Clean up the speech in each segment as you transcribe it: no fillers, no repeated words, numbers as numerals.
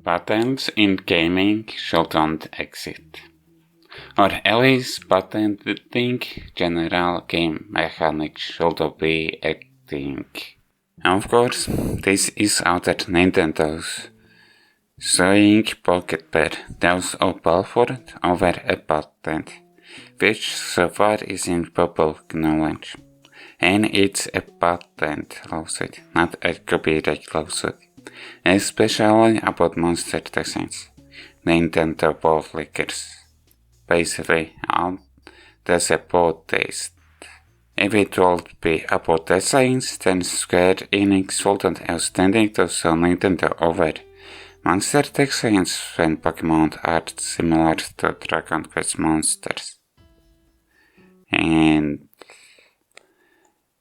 Patterns in gaming shouldn't exist, or at least patenting general game mechanics should be a thing. Of course, this is after Nintendo's suing Pocket Pair those of Plaform over a patent, which so far is in public knowledge. And it's a patent lawsuit, not a copyright lawsuit, especially about monster designs. Nintendo publishers basically on the support taste. If it would be about designs, then Square Enix wouldn't have standing to sell Nintendo over monster designs when Pokemon are similar to Dragon Quest monsters. And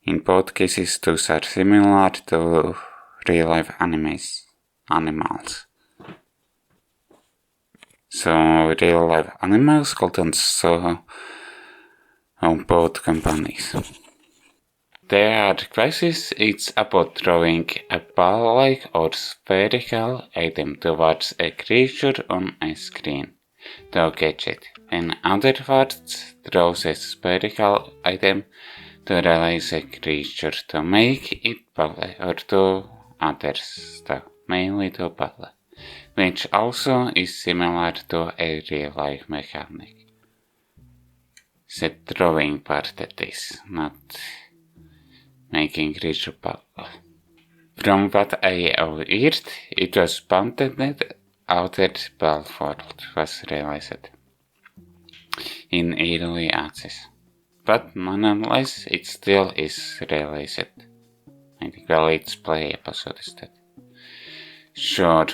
in both cases, those are similar to real-life animals. So real-life animals couldn't sell on both companies. There are cases it's about throwing a ball-like or spherical item towards a creature on a screen to catch it. In other words, throws a spherical item to release a creature to make it battle, or to others to mainly to battle, which also is similar to a real-life mechanic. The throwing part that is, not making creature battle. From what I heard, it was patented after Battlefield was released in early access. But nonetheless, it still is released. I think a Let's Play episode instead. Sure,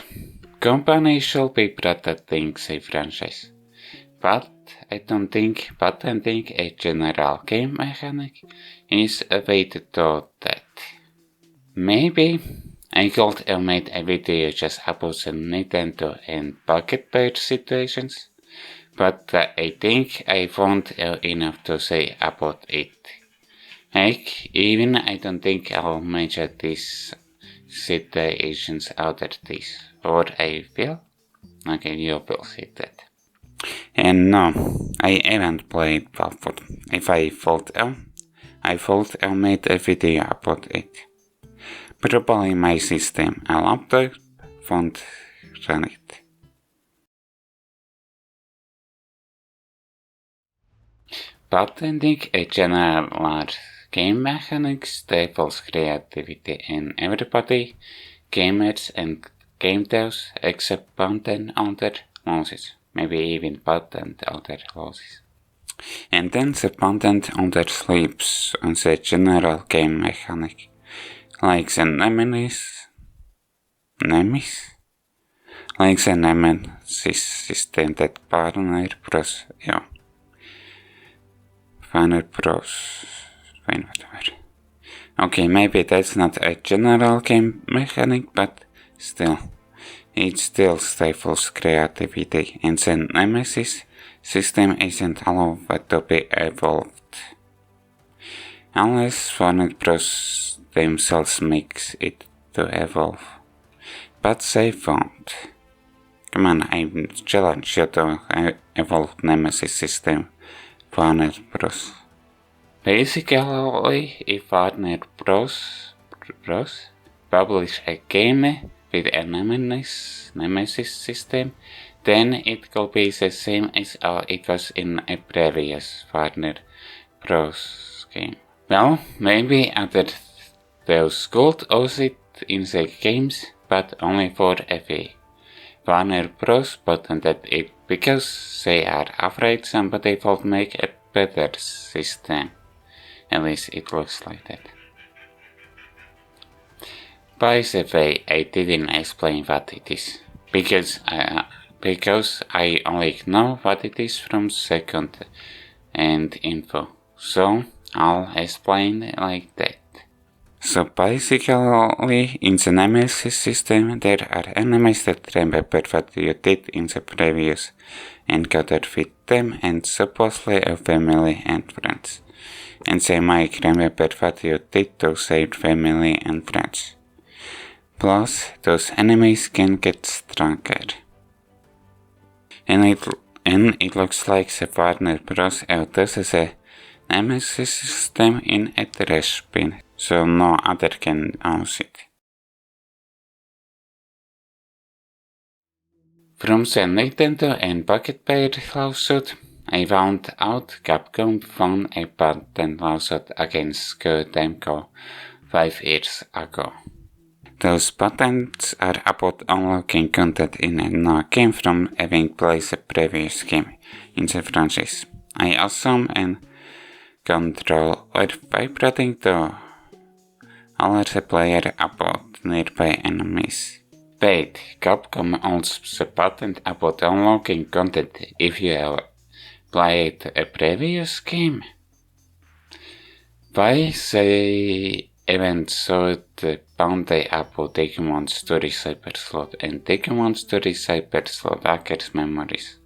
companies should be protecting the franchise, but I don't think patenting a general game mechanic is a way to do that. Maybe I could have made a video just about the Nintendo and Pocket Pair situations, but I think I won't have enough to say about it. Heck, even I don't think I'll mention these situations after this, or I will? Okay, you will see that. And no, I haven't played Battlefield. If I thought I made a video about it. Probably my system and laptop won't run it. Patenting a general game mechanic stifles creativity in everybody, gamers and game devs, except patent other losses, maybe even patent other losses. And then the patent owner sleeps on the general game mechanic, like the nemesis system that Warner Bros. Whatever. Okay, maybe that's not a general game mechanic, but still, it still stifles creativity, and the nemesis system isn't allowed to be evolved. Unless Warner Bros. Themselves makes it to evolve. But they won't. Come on, I challenge you to evolve nemesis system, Warner Bros. Basically, if Warner Bros. Publish a game with a nemesis system, then it could be the same as it was in a previous Warner Bros. Game. Well, maybe other those could use it in the games, but only for a fee. Warner Bros. Patented it because they are afraid somebody will make a better system. At least it looks like that. By the way, I didn't explain what it is, because I only know what it is from second-hand info, so I'll explain it like that. So basically, in the nemesis system, there are enemies that remember what you did in the previous encounter with them and supposedly a family and friends. And they might remember what you did to save family and friends. Plus, those enemies can get stronger. And it looks like the partner Bros. Uses a nemesis system in a trash bin, so no other can use it. From the Nintendo and Pocket Pair lawsuit, I found out Capcom won a patent lawsuit against Demco 5 years ago. Those patents are about unlocking content in a new game from having played the previous game in the franchise. I assume and control or vibrating to alert the player about nearby enemies. Wait, Capcom owns the patent about unlocking content if you have played a previous game? Why they even showed the bounty about Digimon Story Cyber Slot and Digimon Story Cyber Slot Hackers Memories?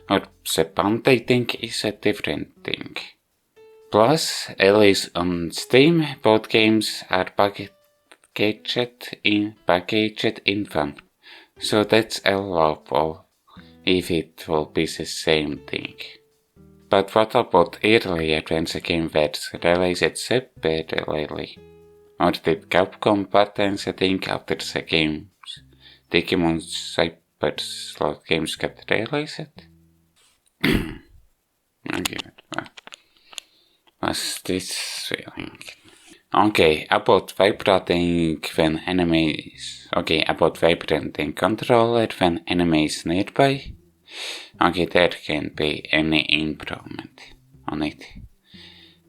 Or the bounty thing is a different thing. Plus, at least on Steam, both games are packaged in fun, so that's allowable if it will be the same thing. But what about earlier when the game was released separately? Or did Capcom patent the thing after the games Digimon Cyber Slot games got released? What's this feeling? Okay, about vibrating controller when enemies nearby. Okay, there can be any improvement on it.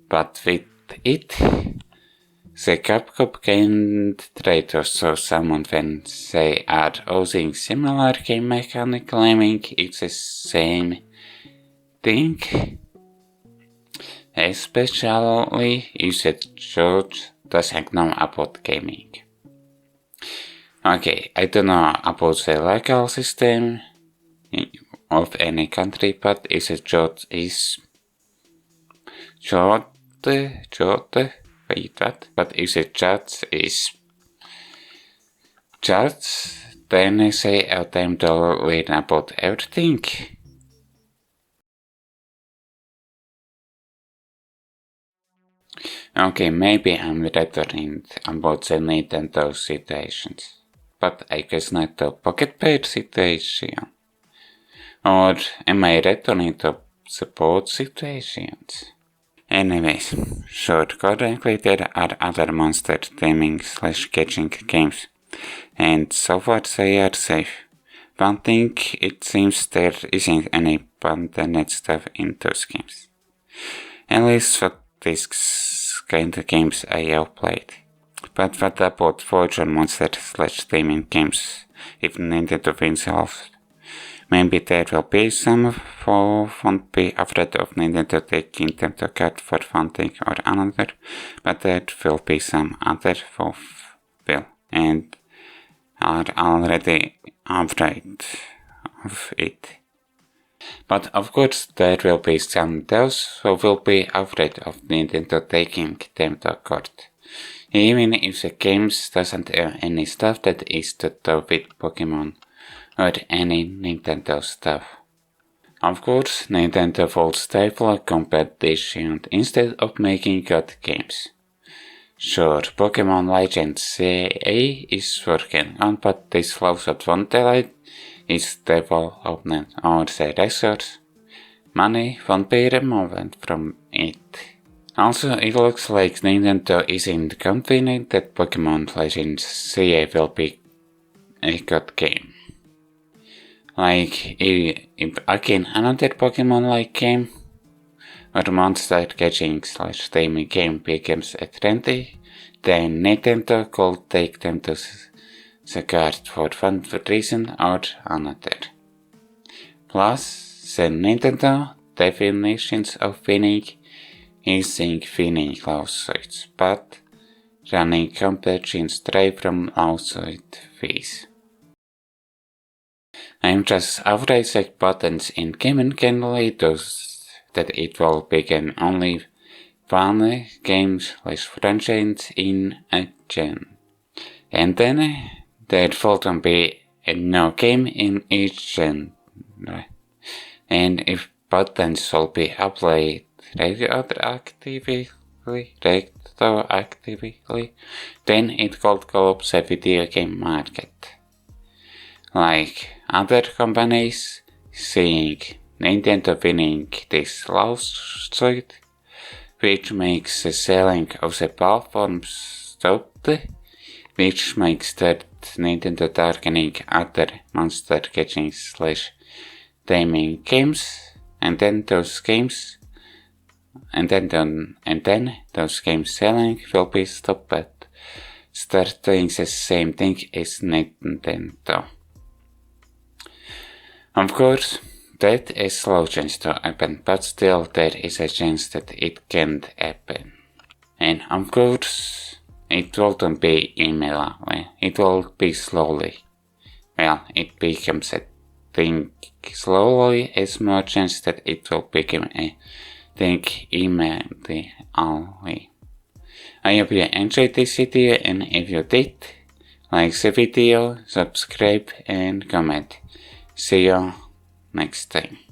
But with it, the Capcom can try to show someone when they are using similar game mechanic claiming it's the same thing. Especially if the judge doesn't know about gaming. Okay, I don't know about the legal system of any country, but if the judge is But if the judge is judge, then they have time to learn about everything. Okay, maybe I'm returning about the Nintendo situations, but I guess not the Pocket Pair situation. Or am I returning to the both situations? Anyways, sure, correctly there are other monster taming / catching games, and so far they are safe. One thing, it seems there isn't any banned stuff in those games. At least for these kind of games I have played. But what about Fortune monster / taming games? If Nintendo wins off, maybe there will be some who won't be afraid of Nintendo taking them to court for one thing or another, but there will be some other who will, and are already afraid of it. But of course there will be some those who will be afraid of Nintendo taking them to court, even if the game doesn't have any stuff that is to do with Pokemon or any Nintendo stuff. Of course, Nintendo will stifle competition instead of making good games. Sure, Pokemon Legends CA is working on, but this lawsuit won't delay its development or the resource. Money won't be removed from it. Also, it looks like Nintendo isn't confident that Pokemon Legends CA will be a good game. Like, if again another Pokemon-like game or monster catching / taming game becomes a trendy, then Nintendo could take them to the court for one reason or another. Plus, the Nintendo definitions of winning isn't winning lawsuits, but running competition straight from lawsuit fees. I'm just afraid that patents in gaming can lead to that it will become only one game / franchise in a gen. And then there will be no game in each genre. And if buttons will be applied retroactively, then it could collapse the video game market. Like other companies, seeing Nintendo winning this lawsuit, which makes the selling of the platforms stopped, which makes that Nintendo targeting other monster catching / taming games, and then those games selling will be stopped. Start doing the same thing as Nintendo. Of course, that is slow chance to happen, but still there is a chance that it can't happen. And of course, it won't be immediately, it will be slowly. Well, it becomes a thing slowly, as more chance that it will become a thing immediately. I hope you enjoyed this video, and if you did, like the video, subscribe and comment. See you next time.